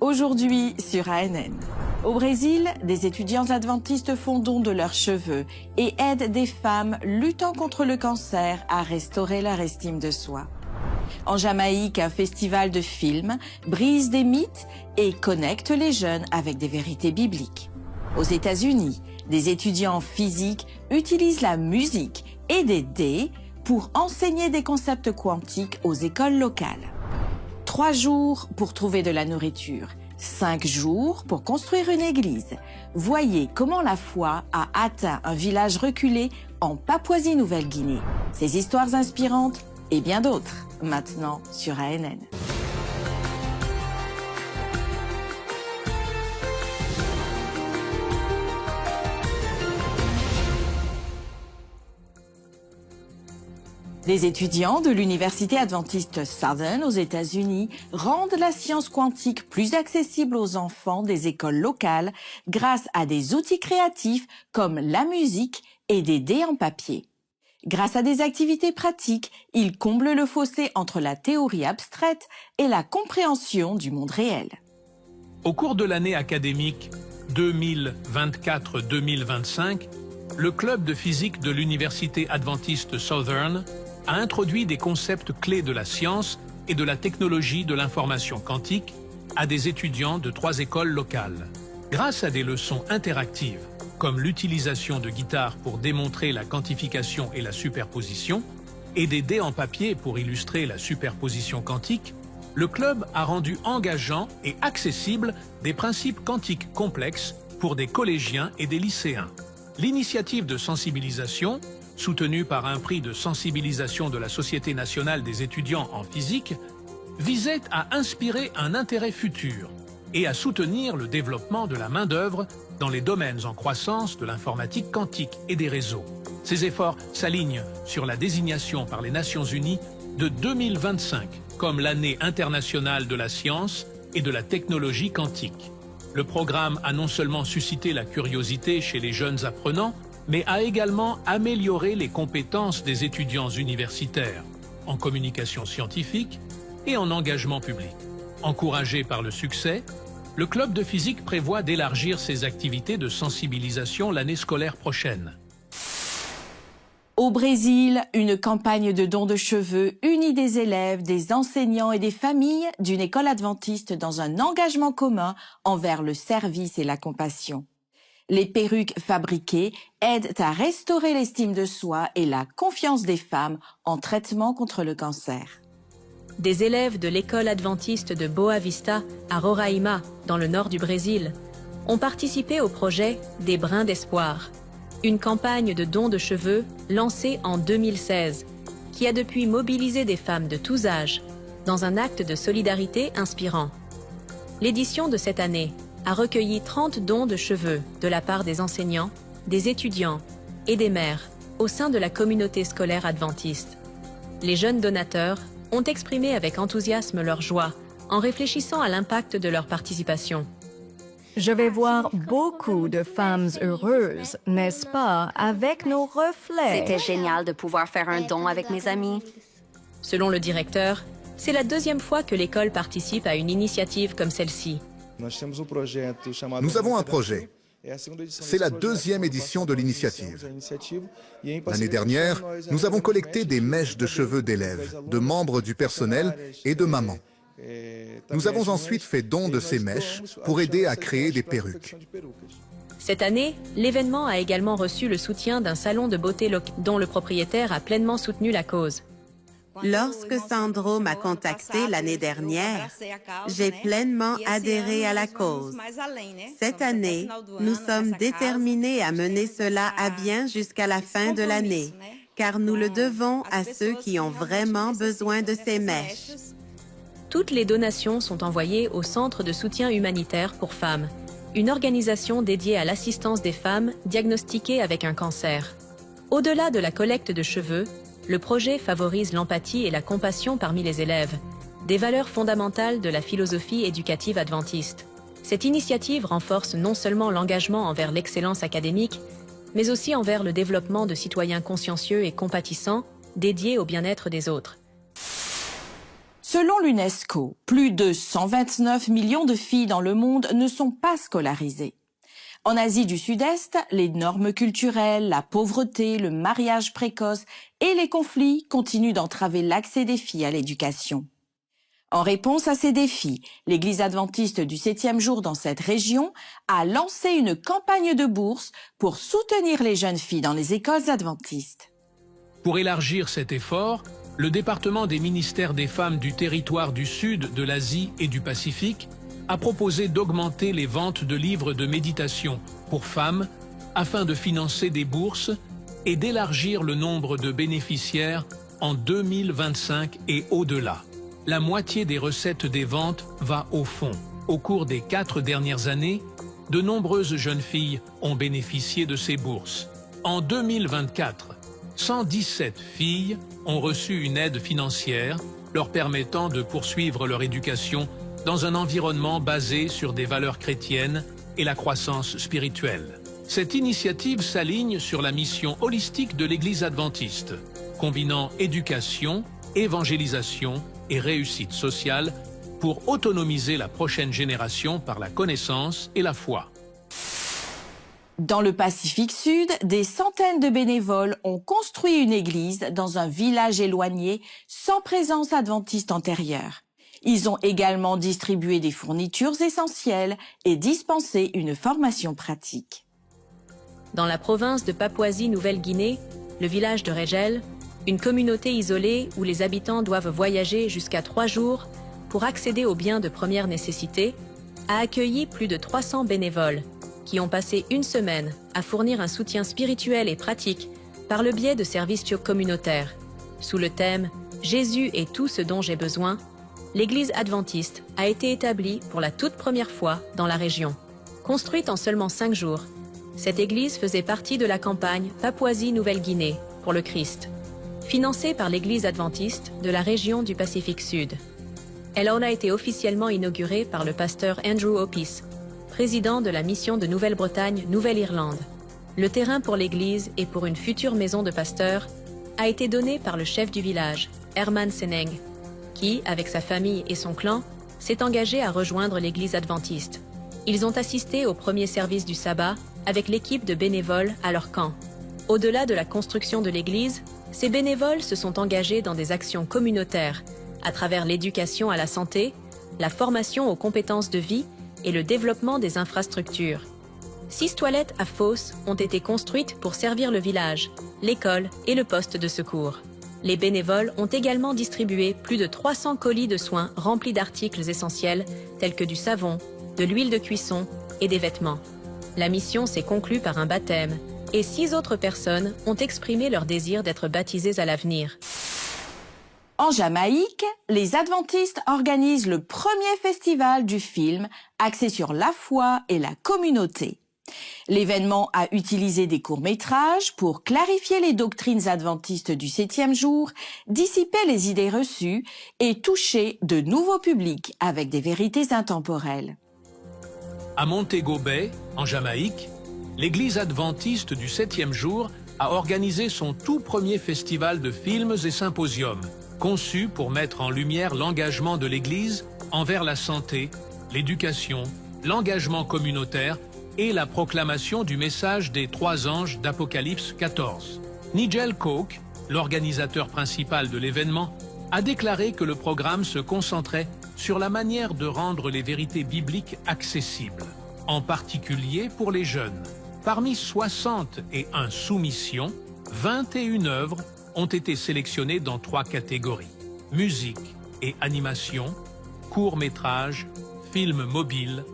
Aujourd'hui sur ANN. Au Brésil, des étudiants adventistes font don de leurs cheveux et aident des femmes luttant contre le cancer à restaurer leur estime de soi. En Jamaïque, un festival de films brise des mythes et connecte les jeunes avec des vérités bibliques. Aux États-Unis, des étudiants en physique utilisent la musique et des dés pour enseigner des concepts quantiques aux écoles locales. 3 jours pour trouver de la nourriture, 5 jours pour construire une église. Voyez comment la foi a atteint un village reculé en Papouasie-Nouvelle-Guinée. Ces histoires inspirantes et bien d'autres, maintenant sur ANN. Des étudiants de l'Université adventiste Southern aux États-Unis rendent la science quantique plus accessible aux enfants des écoles locales grâce à des outils créatifs comme la musique et des dés en papier. Grâce à des activités pratiques, ils comblent le fossé entre la théorie abstraite et la compréhension du monde réel. Au cours de l'année académique 2024-2025, le club de physique de l'Université adventiste Southern a introduit des concepts clés de la science et de la technologie de l'information quantique à des étudiants de 3 écoles locales. Grâce à des leçons interactives, comme l'utilisation de guitares pour démontrer la quantification et la superposition, et des dés en papier pour illustrer la superposition quantique, le club a rendu engageant et accessible des principes quantiques complexes pour des collégiens et des lycéens. L'initiative de sensibilisation, soutenue par un prix de sensibilisation de la Société nationale des étudiants en physique, visait à inspirer un intérêt futur et à soutenir le développement de la main-d'œuvre dans les domaines en croissance de l'informatique quantique et des réseaux. Ces efforts s'alignent sur la désignation par les Nations Unies de 2025 comme l'année internationale de la science et de la technologie quantique. Le programme a non seulement suscité la curiosité chez les jeunes apprenants, mais a également amélioré les compétences des étudiants universitaires en communication scientifique et en engagement public. Encouragé par le succès, le club de physique prévoit d'élargir ses activités de sensibilisation l'année scolaire prochaine. Au Brésil, une campagne de dons de cheveux unit des élèves, des enseignants et des familles d'une école adventiste dans un engagement commun envers le service et la compassion. Les perruques fabriquées aident à restaurer l'estime de soi et la confiance des femmes en traitement contre le cancer. Des élèves de l'école adventiste de Boa Vista, à Roraima, dans le nord du Brésil, ont participé au projet Des brins d'espoir, une campagne de dons de cheveux lancée en 2016, qui a depuis mobilisé des femmes de tous âges dans un acte de solidarité inspirant. L'édition de cette année a recueilli 30 dons de cheveux de la part des enseignants, des étudiants et des mères au sein de la communauté scolaire adventiste. Les jeunes donateurs ont exprimé avec enthousiasme leur joie en réfléchissant à l'impact de leur participation. Je vais voir beaucoup de femmes heureuses, n'est-ce pas, avec nos reflets. C'était génial de pouvoir faire un don avec mes amis. Selon le directeur, c'est la 2e fois que l'école participe à une initiative comme celle-ci. Nous avons un projet. C'est la 2e édition de l'initiative. L'année dernière, nous avons collecté des mèches de cheveux d'élèves, de membres du personnel et de mamans. Nous avons ensuite fait don de ces mèches pour aider à créer des perruques. Cette année, l'événement a également reçu le soutien d'un salon de beauté dont le propriétaire a pleinement soutenu la cause. Lorsque Sandro m'a contacté l'année dernière, j'ai pleinement adhéré à la cause. Cette année, nous sommes déterminés à mener cela à bien jusqu'à la fin de l'année, car nous le devons à ceux qui ont vraiment besoin de ces mèches. Toutes les donations sont envoyées au Centre de soutien humanitaire pour femmes, une organisation dédiée à l'assistance des femmes diagnostiquées avec un cancer. Au-delà de la collecte de cheveux, le projet favorise l'empathie et la compassion parmi les élèves, des valeurs fondamentales de la philosophie éducative adventiste. Cette initiative renforce non seulement l'engagement envers l'excellence académique, mais aussi envers le développement de citoyens consciencieux et compatissants, dédiés au bien-être des autres. Selon l'UNESCO, plus de 129 millions de filles dans le monde ne sont pas scolarisées. En Asie du Sud-Est, les normes culturelles, la pauvreté, le mariage précoce et les conflits continuent d'entraver l'accès des filles à l'éducation. En réponse à ces défis, l'Église adventiste du 7e jour dans cette région a lancé une campagne de bourse pour soutenir les jeunes filles dans les écoles adventistes. Pour élargir cet effort, le département des ministères des femmes du territoire du Sud, de l'Asie et du Pacifique a proposé d'augmenter les ventes de livres de méditation pour femmes afin de financer des bourses et d'élargir le nombre de bénéficiaires en 2025 et au-delà. La moitié des recettes des ventes va au fond. Au cours des 4 dernières années, de nombreuses jeunes filles ont bénéficié de ces bourses. En 2024, 117 filles ont reçu une aide financière leur permettant de poursuivre leur éducation dans un environnement basé sur des valeurs chrétiennes et la croissance spirituelle. Cette initiative s'aligne sur la mission holistique de l'Église adventiste, combinant éducation, évangélisation et réussite sociale pour autonomiser la prochaine génération par la connaissance et la foi. Dans le Pacifique Sud, des centaines de bénévoles ont construit une église dans un village éloigné sans présence adventiste antérieure. Ils ont également distribué des fournitures essentielles et dispensé une formation pratique. Dans la province de Papouasie-Nouvelle-Guinée, le village de Régel, une communauté isolée où les habitants doivent voyager jusqu'à 3 jours pour accéder aux biens de première nécessité, a accueilli plus de 300 bénévoles qui ont passé une semaine à fournir un soutien spirituel et pratique par le biais de services communautaires. Sous le thème « Jésus est tout ce dont j'ai besoin », l'Église adventiste a été établie pour la toute première fois dans la région. Construite en seulement 5 jours, cette église faisait partie de la campagne Papouasie-Nouvelle-Guinée pour le Christ, financée par l'Église adventiste de la région du Pacifique Sud. Elle en a été officiellement inaugurée par le pasteur Andrew Opis, président de la mission de Nouvelle-Bretagne, Nouvelle-Irlande. Le terrain pour l'église et pour une future maison de pasteur a été donné par le chef du village, Herman Seneng, qui, avec sa famille et son clan, s'est engagé à rejoindre l'église adventiste. Ils ont assisté au premier service du sabbat avec l'équipe de bénévoles à leur camp. Au-delà de la construction de l'église, ces bénévoles se sont engagés dans des actions communautaires à travers l'éducation à la santé, la formation aux compétences de vie et le développement des infrastructures. 6 toilettes à fosses ont été construites pour servir le village, l'école et le poste de secours. Les bénévoles ont également distribué plus de 300 colis de soins remplis d'articles essentiels tels que du savon, de l'huile de cuisson et des vêtements. La mission s'est conclue par un baptême et 6 autres personnes ont exprimé leur désir d'être baptisées à l'avenir. En Jamaïque, les adventistes organisent le premier festival du film axé sur la foi et la communauté. L'événement a utilisé des courts-métrages pour clarifier les doctrines adventistes du 7e jour, dissiper les idées reçues et toucher de nouveaux publics avec des vérités intemporelles. À Montego Bay, en Jamaïque, l'Église adventiste du 7e jour a organisé son tout premier festival de films et symposiums, conçu pour mettre en lumière l'engagement de l'Église envers la santé, l'éducation, l'engagement communautaire et la proclamation du message des 3 anges d'Apocalypse 14. Nigel Coke, l'organisateur principal de l'événement, a déclaré que le programme se concentrait sur la manière de rendre les vérités bibliques accessibles, en particulier pour les jeunes. Parmi 61 soumissions, 21 œuvres ont été sélectionnées dans 3 catégories: musique et animation, court-métrage, film mobile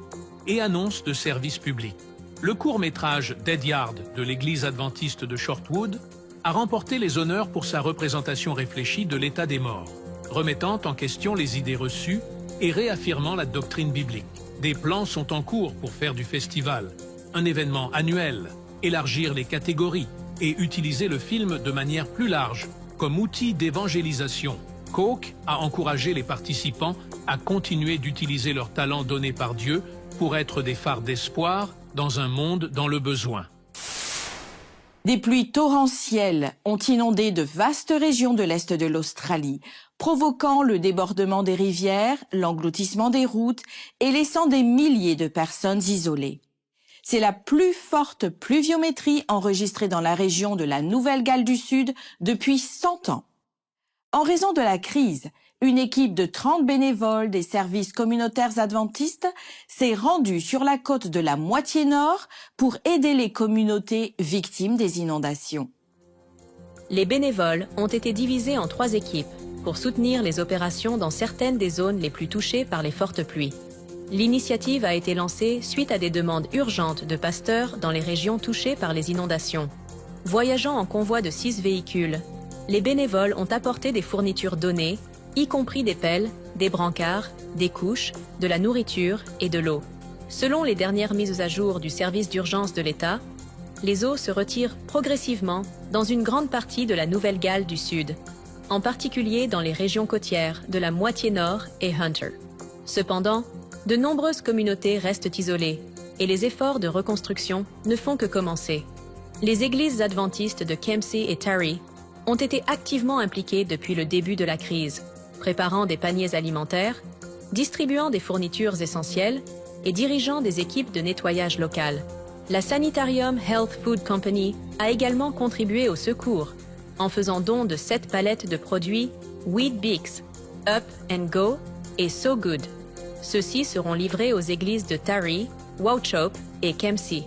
et annonces de services publics. Le court-métrage Dead Yard de l'Église adventiste de Shortwood a remporté les honneurs pour sa représentation réfléchie de l'état des morts, remettant en question les idées reçues et réaffirmant la doctrine biblique. Des plans sont en cours pour faire du festival un événement annuel, élargir les catégories et utiliser le film de manière plus large comme outil d'évangélisation. Coke a encouragé les participants à continuer d'utiliser leurs talents donnés par Dieu pour être des phares d'espoir dans un monde dans le besoin. Des pluies torrentielles ont inondé de vastes régions de l'est de l'Australie, provoquant le débordement des rivières, l'engloutissement des routes et laissant des milliers de personnes isolées. C'est la plus forte pluviométrie enregistrée dans la région de la Nouvelle-Galles du Sud depuis 100 ans. En raison de la crise, une équipe de 30 bénévoles des services communautaires adventistes s'est rendue sur la côte de la moitié nord pour aider les communautés victimes des inondations. Les bénévoles ont été divisés en 3 équipes pour soutenir les opérations dans certaines des zones les plus touchées par les fortes pluies. L'initiative a été lancée suite à des demandes urgentes de pasteurs dans les régions touchées par les inondations. Voyageant en convoi de 6 véhicules, les bénévoles ont apporté des fournitures données, y compris des pelles, des brancards, des couches, de la nourriture et de l'eau. Selon les dernières mises à jour du service d'urgence de l'État, les eaux se retirent progressivement dans une grande partie de la Nouvelle-Galles du Sud, en particulier dans les régions côtières de la moitié nord et Hunter. Cependant, de nombreuses communautés restent isolées et les efforts de reconstruction ne font que commencer. Les églises adventistes de Kempsey et Taree ont été activement impliquées depuis le début de la crise, préparant des paniers alimentaires, distribuant des fournitures essentielles et dirigeant des équipes de nettoyage locales. La Sanitarium Health Food Company a également contribué au secours en faisant don de 7 palettes de produits Weet-Bix, Up and Go et So Good. Ceux-ci seront livrés aux églises de Taree, Wauchope et Kempsey.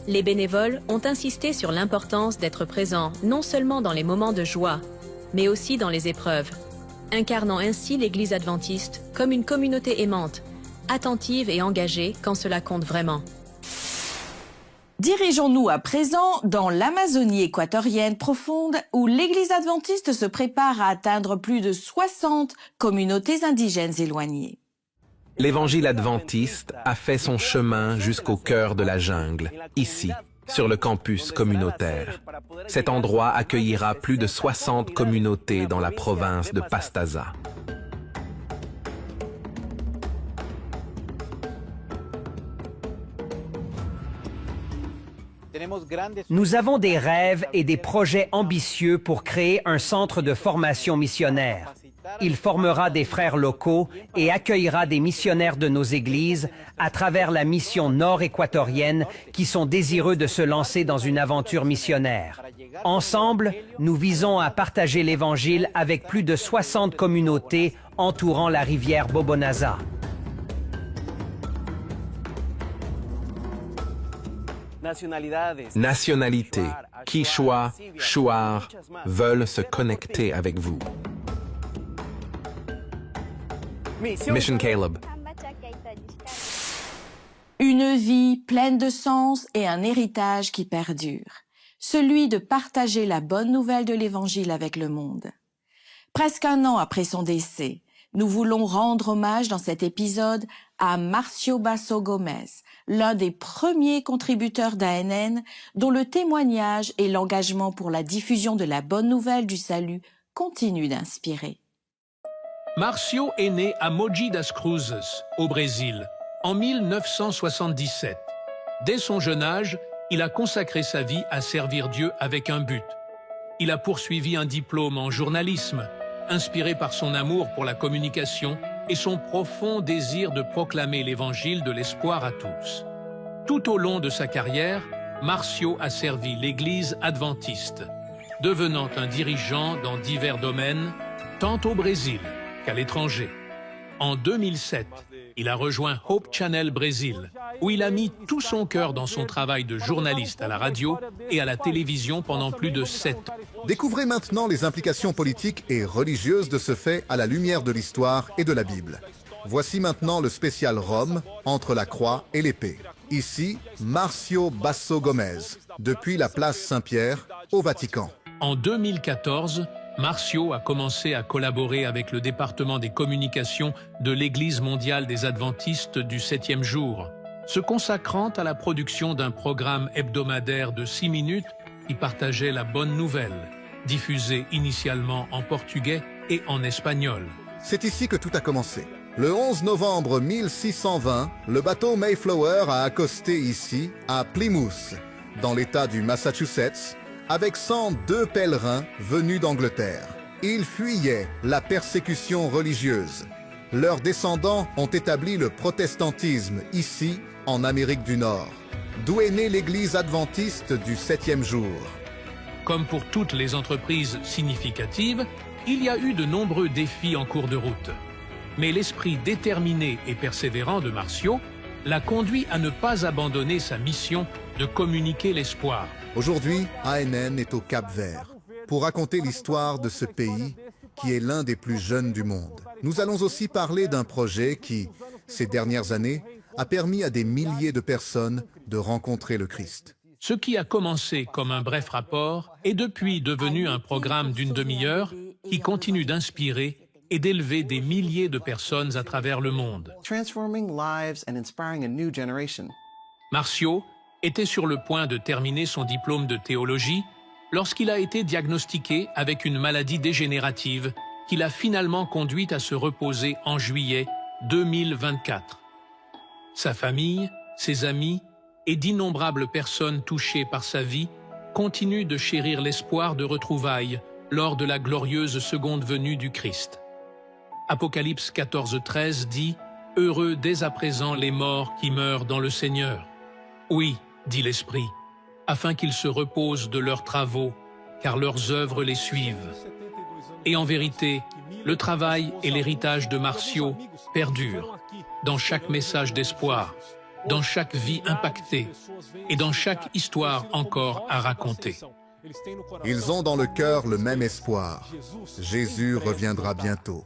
Les bénévoles ont insisté sur l'importance d'être présents non seulement dans les moments de joie, mais aussi dans les épreuves, incarnant ainsi l'Église adventiste comme une communauté aimante, attentive et engagée quand cela compte vraiment. Dirigeons-nous à présent dans l'Amazonie équatorienne profonde où l'Église adventiste se prépare à atteindre plus de 60 communautés indigènes éloignées. L'Évangile adventiste a fait son chemin jusqu'au cœur de la jungle, ici, sur le campus communautaire. Cet endroit accueillera plus de 60 communautés dans la province de Pastaza. Nous avons des rêves et des projets ambitieux pour créer un centre de formation missionnaire. Il formera des frères locaux et accueillera des missionnaires de nos églises à travers la mission nord-équatorienne qui sont désireux de se lancer dans une aventure missionnaire. Ensemble, nous visons à partager l'Évangile avec plus de 60 communautés entourant la rivière Bobonaza. Nationalités, Quichua, Shuar veulent se connecter avec vous. Mission Caleb. Une vie pleine de sens et un héritage qui perdure, celui de partager la bonne nouvelle de l'Évangile avec le monde. Presque 1 an après son décès, nous voulons rendre hommage dans cet épisode à Marcio Basso Gomez, l'un des premiers contributeurs d'ANN, dont le témoignage et l'engagement pour la diffusion de la bonne nouvelle du salut continuent d'inspirer. Marcio est né à Mogi das Cruzes, au Brésil, en 1977. Dès son jeune âge, il a consacré sa vie à servir Dieu avec un but. Il a poursuivi un diplôme en journalisme, inspiré par son amour pour la communication et son profond désir de proclamer l'évangile de l'espoir à tous. Tout au long de sa carrière, Marcio a servi l'Église adventiste, devenant un dirigeant dans divers domaines, tant au Brésil qu'à l'étranger. En 2007, il a rejoint Hope Channel Brésil, où il a mis tout son cœur dans son travail de journaliste à la radio et à la télévision pendant plus de 7 ans. Découvrez maintenant les implications politiques et religieuses de ce fait à la lumière de l'histoire et de la Bible. Voici maintenant le spécial Rome, entre la croix et l'épée. Ici, Marcio Basso Gomez, depuis la place Saint-Pierre, au Vatican. En 2014, Marcio a commencé à collaborer avec le département des communications de l'Église mondiale des adventistes du 7e jour, se consacrant à la production d'un programme hebdomadaire de 6 minutes qui partageait la bonne nouvelle, diffusée initialement en portugais et en espagnol. C'est ici que tout a commencé. Le 11 novembre 1620, le bateau Mayflower a accosté ici, à Plymouth, dans l'État du Massachusetts, avec 102 pèlerins venus d'Angleterre. Ils fuyaient la persécution religieuse. Leurs descendants ont établi le protestantisme ici, en Amérique du Nord, d'où est née l'Église adventiste du 7e jour. Comme pour toutes les entreprises significatives, il y a eu de nombreux défis en cours de route. Mais l'esprit déterminé et persévérant de Marcio l'a conduit à ne pas abandonner sa mission de communiquer l'espoir. Aujourd'hui, ANN est au Cap-Vert pour raconter l'histoire de ce pays qui est l'un des plus jeunes du monde. Nous allons aussi parler d'un projet qui, ces dernières années, a permis à des milliers de personnes de rencontrer le Christ. Ce qui a commencé comme un bref rapport est depuis devenu un programme d'une demi-heure qui continue d'inspirer et d'élever des milliers de personnes à travers le monde. Marcio était sur le point de terminer son diplôme de théologie lorsqu'il a été diagnostiqué avec une maladie dégénérative qui l'a finalement conduit à se reposer en juillet 2024. Sa famille, ses amis et d'innombrables personnes touchées par sa vie continuent de chérir l'espoir de retrouvailles lors de la glorieuse seconde venue du Christ. Apocalypse 14:13 dit « Heureux dès à présent les morts qui meurent dans le Seigneur. » Oui, dit l'Esprit, afin qu'ils se reposent de leurs travaux, car leurs œuvres les suivent. Et en vérité, le travail et l'héritage de Marcio perdurent dans chaque message d'espoir, dans chaque vie impactée et dans chaque histoire encore à raconter. Ils ont dans le cœur le même espoir. Jésus reviendra bientôt.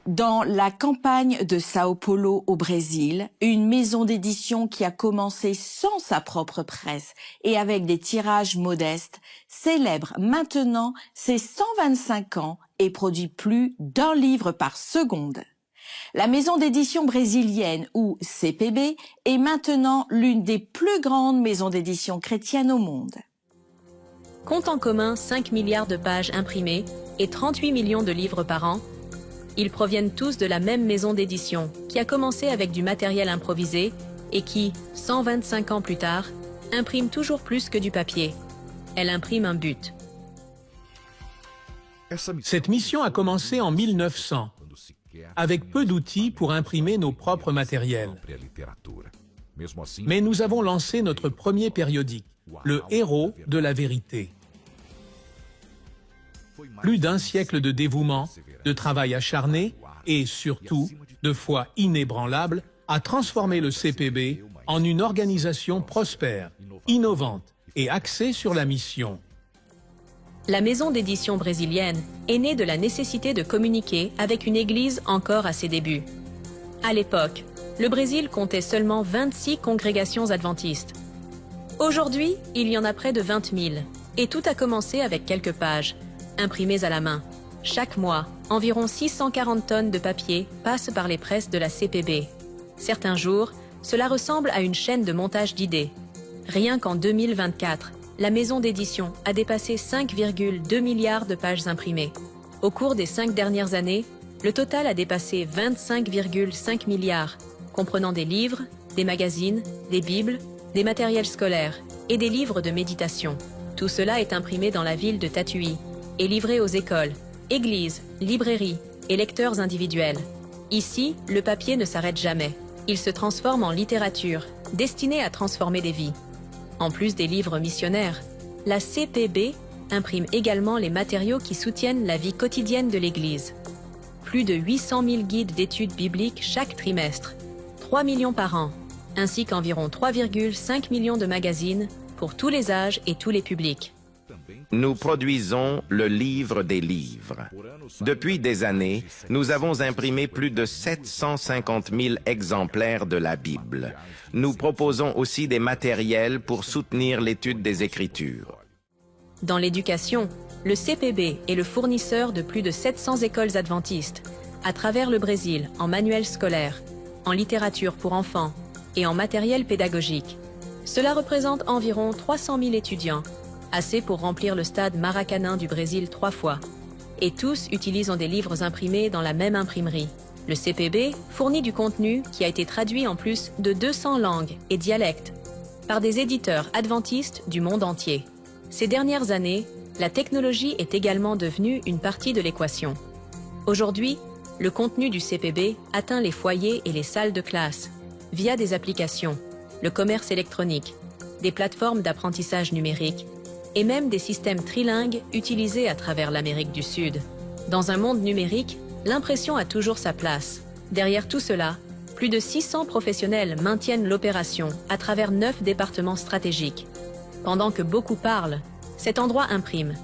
Dans la campagne de Sao Paulo au Brésil, une maison d'édition qui a commencé sans sa propre presse et avec des tirages modestes célèbre maintenant ses 125 ans et produit plus d'1 livre par seconde. La maison d'édition brésilienne, ou CPB, est maintenant l'une des plus grandes maisons d'édition chrétiennes au monde. Compte en commun 5 milliards de pages imprimées et 38 millions de livres par an, ils proviennent tous de la même maison d'édition qui a commencé avec du matériel improvisé et qui, 125 ans plus tard, imprime toujours plus que du papier. Elle imprime un but. Cette mission a commencé en 1900, avec peu d'outils pour imprimer nos propres matériels. Mais nous avons lancé notre premier périodique, le Héros de la vérité. Plus d'1 siècle de dévouement, de travail acharné et, surtout, de foi inébranlable a transformé le CPB en une organisation prospère, innovante et axée sur la mission. La maison d'édition brésilienne est née de la nécessité de communiquer avec une église encore à ses débuts. À l'époque, le Brésil comptait seulement 26 congrégations adventistes. Aujourd'hui, il y en a près de 20 000, et tout a commencé avec quelques pages, imprimées à la main. Chaque mois, environ 640 tonnes de papier passent par les presses de la CPB. Certains jours, cela ressemble à une chaîne de montage d'idées. Rien qu'en 2024, la maison d'édition a dépassé 5,2 milliards de pages imprimées. Au cours des 5 dernières années, le total a dépassé 25,5 milliards, comprenant des livres, des magazines, des bibles, des matériels scolaires et des livres de méditation. Tout cela est imprimé dans la ville de Tatuí et livré aux écoles, églises, librairies et lecteurs individuels. Ici, le papier ne s'arrête jamais. Il se transforme en littérature, destinée à transformer des vies. En plus des livres missionnaires, la CPB imprime également les matériaux qui soutiennent la vie quotidienne de l'Église. Plus de 800 000 guides d'études bibliques chaque trimestre, 3 millions par an, ainsi qu'environ 3,5 millions de magazines pour tous les âges et tous les publics. Nous produisons le livre des livres. Depuis des années, nous avons imprimé plus de 750 000 exemplaires de la Bible. Nous proposons aussi des matériels pour soutenir l'étude des Écritures. Dans l'éducation, le CPB est le fournisseur de plus de 700 écoles adventistes, à travers le Brésil, en manuels scolaires, en littérature pour enfants et en matériel pédagogique. Cela représente environ 300 000 étudiants, assez pour remplir le stade Maracanã du Brésil 3 fois. Et tous utilisent des livres imprimés dans la même imprimerie. Le CPB fournit du contenu qui a été traduit en plus de 200 langues et dialectes par des éditeurs adventistes du monde entier. Ces dernières années, la technologie est également devenue une partie de l'équation. Aujourd'hui, le contenu du CPB atteint les foyers et les salles de classe via des applications, le commerce électronique, des plateformes d'apprentissage numérique et même des systèmes trilingues utilisés à travers l'Amérique du Sud. Dans un monde numérique, l'impression a toujours sa place. Derrière tout cela, plus de 600 professionnels maintiennent l'opération à travers 9 départements stratégiques. Pendant que beaucoup parlent, cet endroit imprime.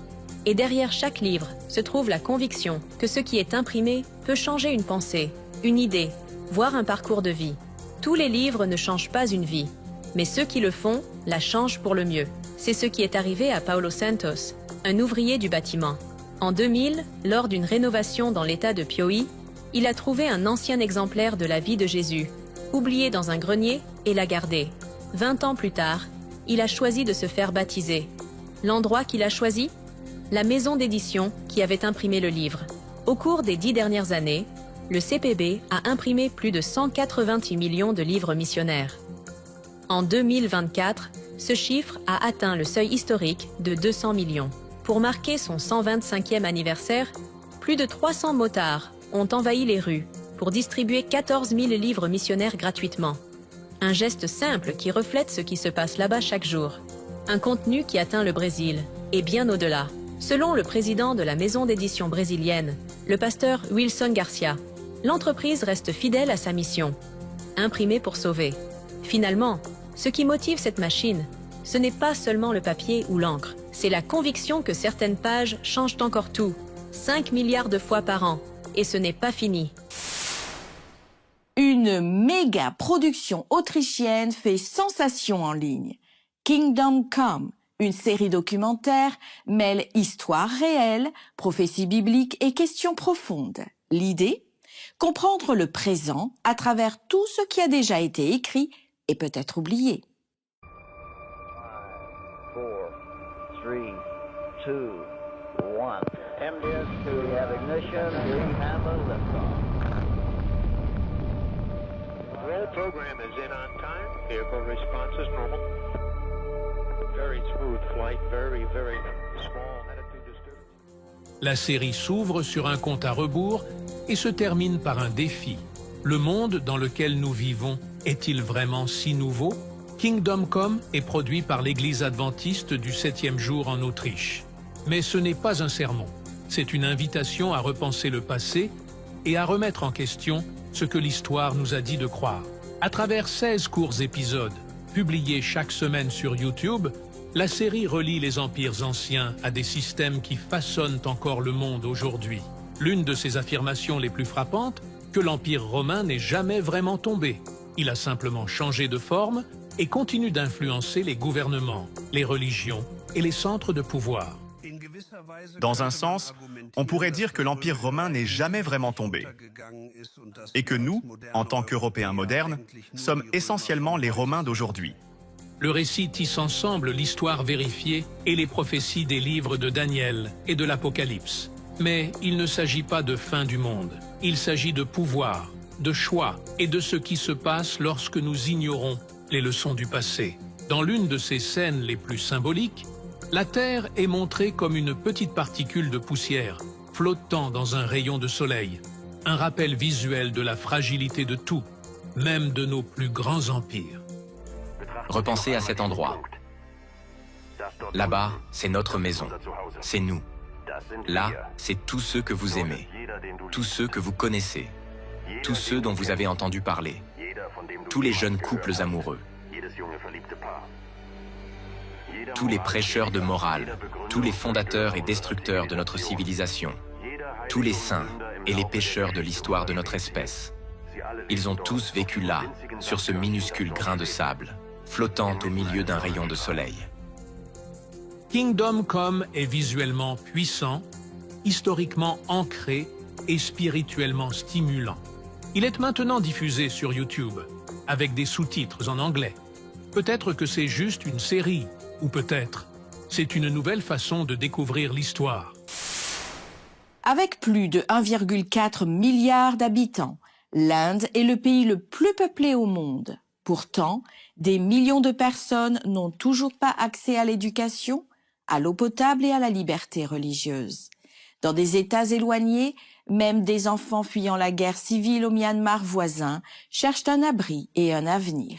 Et derrière chaque livre se trouve la conviction que ce qui est imprimé peut changer une pensée, une idée, voire un parcours de vie. Tous les livres ne changent pas une vie, mais ceux qui le font la changent pour le mieux. C'est ce qui est arrivé à Paulo Santos, un ouvrier du bâtiment. En 2000, lors d'une rénovation dans l'état de Piauí, il a trouvé un ancien exemplaire de la vie de Jésus, oublié dans un grenier, et l'a gardé. 20 ans plus tard, il a choisi de se faire baptiser. L'endroit qu'il a choisi ? La maison d'édition qui avait imprimé le livre. Au cours des 10 dernières années, le CPB a imprimé plus de 188 millions de livres missionnaires. En 2024, ce chiffre a atteint le seuil historique de 200 millions. Pour marquer son 125e anniversaire, plus de 300 motards ont envahi les rues pour distribuer 14 000 livres missionnaires gratuitement. Un geste simple qui reflète ce qui se passe là-bas chaque jour. Un contenu qui atteint le Brésil et bien au-delà. Selon le président de la maison d'édition brésilienne, le pasteur Wilson Garcia, l'entreprise reste fidèle à sa mission. Imprimer pour sauver. Finalement, ce qui motive cette machine, ce n'est pas seulement le papier ou l'encre, c'est la conviction que certaines pages changent encore tout, 5 milliards de fois par an, et ce n'est pas fini. Une méga production autrichienne fait sensation en ligne. Kingdom Come, une série documentaire, mêle histoire réelle, prophéties bibliques et questions profondes. L'idée ? Comprendre le présent à travers tout ce qui a déjà été écrit et peut-être oublié. 5, 4, 3, 2, 1. MDS2, we have ignition, we have a liftoff. Roll program is in on time. Vehicle response is normal. Very smooth flight, very small attitude disturbance. La série s'ouvre sur un compte à rebours et se termine par un défi. Le monde dans lequel nous vivons est-il vraiment si nouveau ? Kingdom Come est produit par l'Église adventiste du 7e jour en Autriche. Mais ce n'est pas un sermon. C'est une invitation à repenser le passé et à remettre en question ce que l'histoire nous a dit de croire. À travers 16 courts épisodes, publiés chaque semaine sur YouTube, la série relie les empires anciens à des systèmes qui façonnent encore le monde aujourd'hui. L'une de ses affirmations les plus frappantes, que l'Empire romain n'est jamais vraiment tombé. Il a simplement changé de forme et continue d'influencer les gouvernements, les religions et les centres de pouvoir. Dans un sens, on pourrait dire que l'Empire romain n'est jamais vraiment tombé et que nous, en tant qu'Européens modernes, sommes essentiellement les Romains d'aujourd'hui. Le récit tisse ensemble l'histoire vérifiée et les prophéties des livres de Daniel et de l'Apocalypse. Mais il ne s'agit pas de fin du monde. Il s'agit de pouvoir, de choix et de ce qui se passe lorsque nous ignorons les leçons du passé. Dans l'une de ces scènes les plus symboliques, la Terre est montrée comme une petite particule de poussière, flottant dans un rayon de soleil. Un rappel visuel de la fragilité de tout, même de nos plus grands empires. Repensez à cet endroit. Là-bas, c'est notre maison. C'est nous. Là, c'est tous ceux que vous aimez, tous ceux que vous connaissez, tous ceux dont vous avez entendu parler, tous les jeunes couples amoureux, tous les prêcheurs de morale, tous les fondateurs et destructeurs de notre civilisation, tous les saints et les pécheurs de l'histoire de notre espèce. Ils ont tous vécu là, sur ce minuscule grain de sable, flottant au milieu d'un rayon de soleil. Kingdom Come est visuellement puissant, historiquement ancré et spirituellement stimulant. Il est maintenant diffusé sur YouTube, avec des sous-titres en anglais. Peut-être que c'est juste une série, ou peut-être c'est une nouvelle façon de découvrir l'histoire. Avec plus de 1,4 milliard d'habitants, l'Inde est le pays le plus peuplé au monde. Pourtant, des millions de personnes n'ont toujours pas accès à l'éducation, à l'eau potable et à la liberté religieuse. Dans des États éloignés, même des enfants fuyant la guerre civile au Myanmar voisin cherchent un abri et un avenir.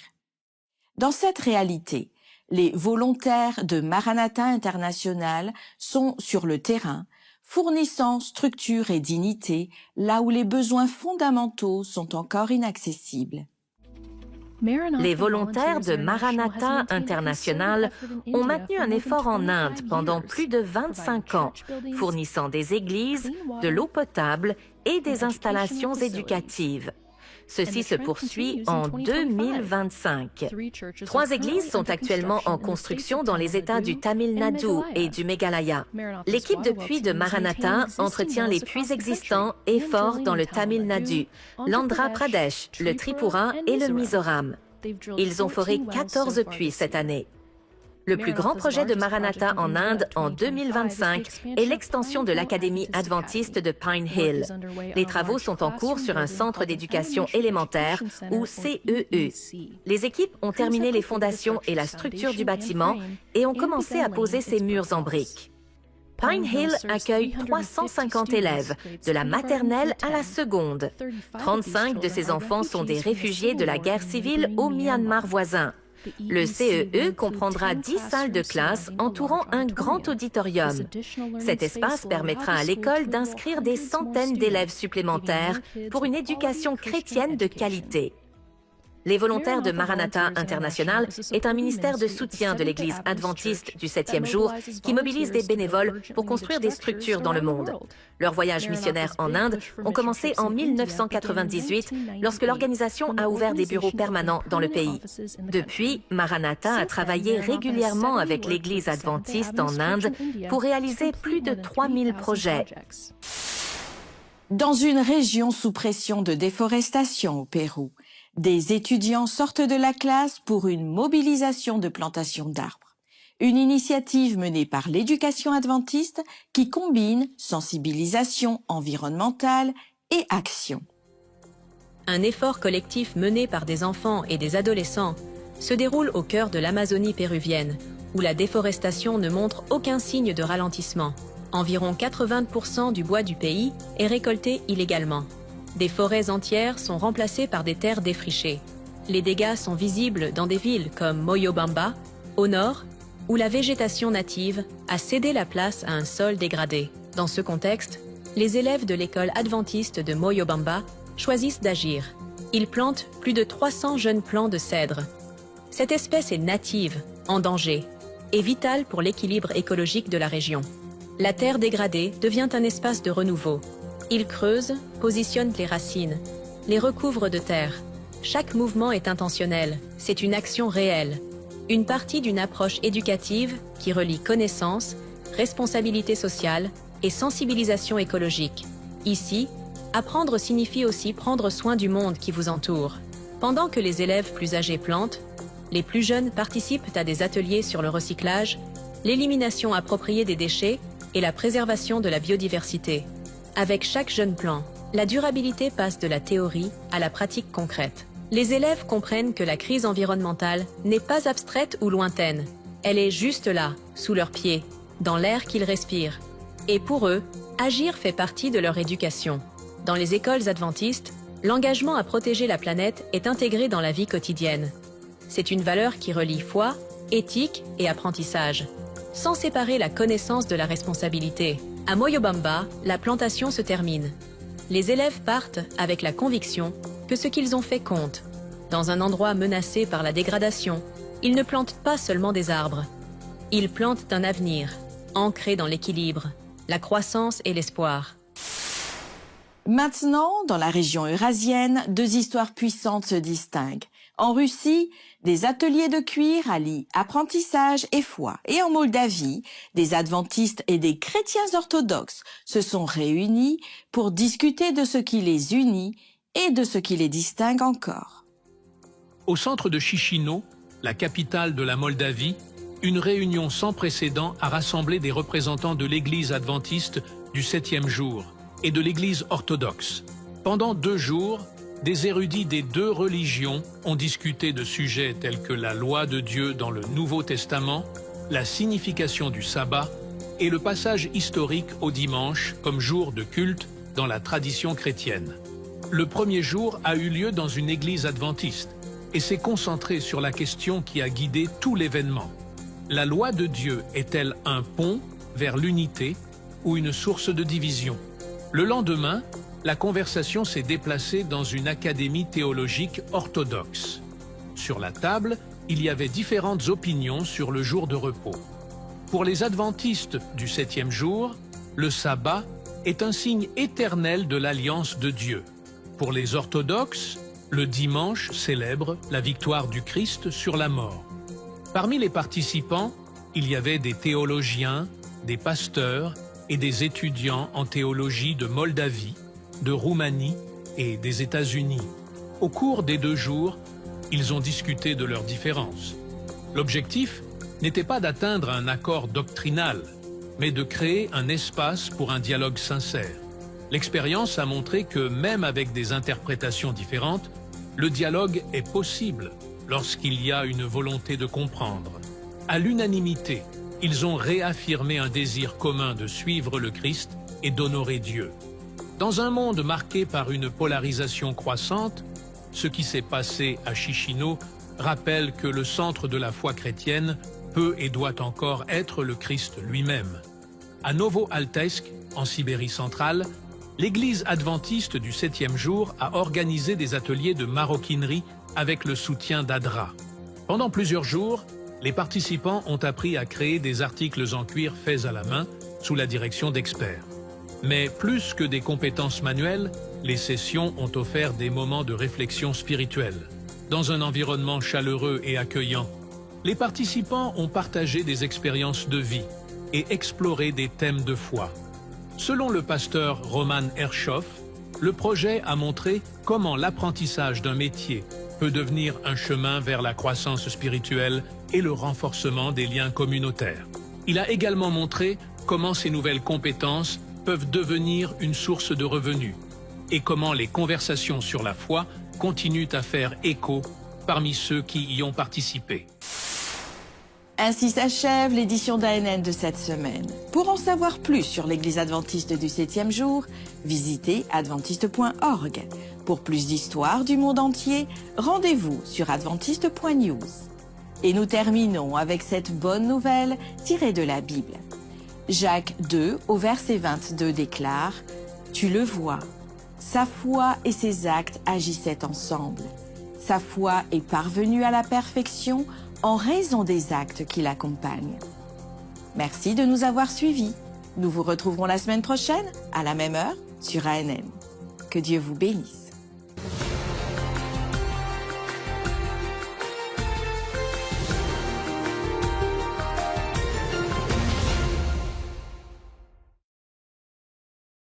Dans cette réalité, les volontaires de Maranatha International sont sur le terrain, fournissant structure et dignité là où les besoins fondamentaux sont encore inaccessibles. Les volontaires de Maranatha International ont maintenu un effort en Inde pendant plus de 25 ans, fournissant des églises, de l'eau potable et des installations éducatives. Ceci se poursuit en 2025. 3 églises sont actuellement en construction dans les États du Tamil Nadu et du Meghalaya. L'équipe de puits de Maranatha entretient les puits existants et forts dans le Tamil Nadu, l'Andhra Pradesh, le Tripura et le Mizoram. Ils ont foré 14 puits cette année. Le plus grand projet de Maranatha en Inde en 2025 est l'extension de l'Académie adventiste de Pine Hill. Les travaux sont en cours sur un centre d'éducation élémentaire, ou CEE. Les équipes ont terminé les fondations et la structure du bâtiment et ont commencé à poser ses murs en briques. Pine Hill accueille 350 élèves, de la maternelle à la seconde. 35 de ces enfants sont des réfugiés de la guerre civile au Myanmar voisin. Le CEE comprendra 10 salles de classe entourant un grand auditorium. Cet espace permettra à l'école d'inscrire des centaines d'élèves supplémentaires pour une éducation chrétienne de qualité. Les volontaires de Maranatha International est un ministère de soutien de l'Église adventiste du 7e jour qui mobilise des bénévoles pour construire des structures dans le monde. Leurs voyages missionnaires en Inde ont commencé en 1998 lorsque l'organisation a ouvert des bureaux permanents dans le pays. Depuis, Maranatha a travaillé régulièrement avec l'Église adventiste en Inde pour réaliser plus de 3000 projets. Dans une région sous pression de déforestation au Pérou, des étudiants sortent de la classe pour une mobilisation de plantation d'arbres. Une initiative menée par l'éducation adventiste qui combine sensibilisation environnementale et action. Un effort collectif mené par des enfants et des adolescents se déroule au cœur de l'Amazonie péruvienne, où la déforestation ne montre aucun signe de ralentissement. Environ 80% du bois du pays est récolté illégalement. Des forêts entières sont remplacées par des terres défrichées. Les dégâts sont visibles dans des villes comme Moyobamba, au nord, où la végétation native a cédé la place à un sol dégradé. Dans ce contexte, les élèves de l'école adventiste de Moyobamba choisissent d'agir. Ils plantent plus de 300 jeunes plants de cèdre. Cette espèce est native, en danger, et vitale pour l'équilibre écologique de la région. La terre dégradée devient un espace de renouveau. Ils creusent, positionnent les racines, les recouvrent de terre. Chaque mouvement est intentionnel, c'est une action réelle. Une partie d'une approche éducative qui relie connaissance, responsabilité sociale et sensibilisation écologique. Ici, apprendre signifie aussi prendre soin du monde qui vous entoure. Pendant que les élèves plus âgés plantent, les plus jeunes participent à des ateliers sur le recyclage, l'élimination appropriée des déchets et la préservation de la biodiversité. Avec chaque jeune plant, la durabilité passe de la théorie à la pratique concrète. Les élèves comprennent que la crise environnementale n'est pas abstraite ou lointaine. Elle est juste là, sous leurs pieds, dans l'air qu'ils respirent. Et pour eux, agir fait partie de leur éducation. Dans les écoles adventistes, l'engagement à protéger la planète est intégré dans la vie quotidienne. C'est une valeur qui relie foi, éthique et apprentissage, sans séparer la connaissance de la responsabilité. À Moyobamba, la plantation se termine. Les élèves partent avec la conviction que ce qu'ils ont fait compte. Dans un endroit menacé par la dégradation, ils ne plantent pas seulement des arbres. Ils plantent un avenir, ancré dans l'équilibre, la croissance et l'espoir. Maintenant, dans la région eurasienne, 2 histoires puissantes se distinguent. En Russie, des ateliers de cuir allient apprentissage et foi. Et en Moldavie, des adventistes et des chrétiens orthodoxes se sont réunis pour discuter de ce qui les unit et de ce qui les distingue encore. Au centre de Chisinau, la capitale de la Moldavie, une réunion sans précédent a rassemblé des représentants de l'Église adventiste du 7e jour et de l'Église orthodoxe. Pendant 2 jours, des érudits des 2 religions ont discuté de sujets tels que la loi de Dieu dans le Nouveau Testament, la signification du sabbat et le passage historique au dimanche comme jour de culte dans la tradition chrétienne. Le premier jour a eu lieu dans une église adventiste et s'est concentré sur la question qui a guidé tout l'événement. La loi de Dieu est-elle un pont vers l'unité ou une source de division? Le lendemain, la conversation s'est déplacée dans une académie théologique orthodoxe. Sur la table, il y avait différentes opinions sur le jour de repos. Pour les adventistes du 7e jour, le sabbat est un signe éternel de l'alliance de Dieu. Pour les orthodoxes, le dimanche célèbre la victoire du Christ sur la mort. Parmi les participants, il y avait des théologiens, des pasteurs et des étudiants en théologie de Moldavie, de Roumanie et des États-Unis. Au cours des 2 jours, ils ont discuté de leurs différences. L'objectif n'était pas d'atteindre un accord doctrinal, mais de créer un espace pour un dialogue sincère. L'expérience a montré que même avec des interprétations différentes, le dialogue est possible lorsqu'il y a une volonté de comprendre. À l'unanimité, ils ont réaffirmé un désir commun de suivre le Christ et d'honorer Dieu. Dans un monde marqué par une polarisation croissante, ce qui s'est passé à Chisinau rappelle que le centre de la foi chrétienne peut et doit encore être le Christ lui-même. À Novo-Altesk, en Sibérie centrale, l'Église adventiste du 7e jour a organisé des ateliers de maroquinerie avec le soutien d'ADRA. Pendant plusieurs jours, les participants ont appris à créer des articles en cuir faits à la main sous la direction d'experts. Mais plus que des compétences manuelles, les sessions ont offert des moments de réflexion spirituelle. Dans un environnement chaleureux et accueillant, les participants ont partagé des expériences de vie et exploré des thèmes de foi. Selon le pasteur Roman Herchoff, le projet a montré comment l'apprentissage d'un métier peut devenir un chemin vers la croissance spirituelle et le renforcement des liens communautaires. Il a également montré comment ces nouvelles compétences peuvent devenir une source de revenus et comment les conversations sur la foi continuent à faire écho parmi ceux qui y ont participé. Ainsi s'achève l'édition d'ANN de cette semaine. Pour en savoir plus sur l'Église adventiste du 7e jour, visitez adventiste.org. Pour plus d'histoires du monde entier, rendez-vous sur adventiste.news. Et nous terminons avec cette bonne nouvelle tirée de la Bible. Jacques 2, au verset 22 déclare « Tu le vois, sa foi et ses actes agissaient ensemble. Sa foi est parvenue à la perfection en raison des actes qui l'accompagnent. » Merci de nous avoir suivis. Nous vous retrouverons la semaine prochaine, à la même heure, sur ANN. Que Dieu vous bénisse.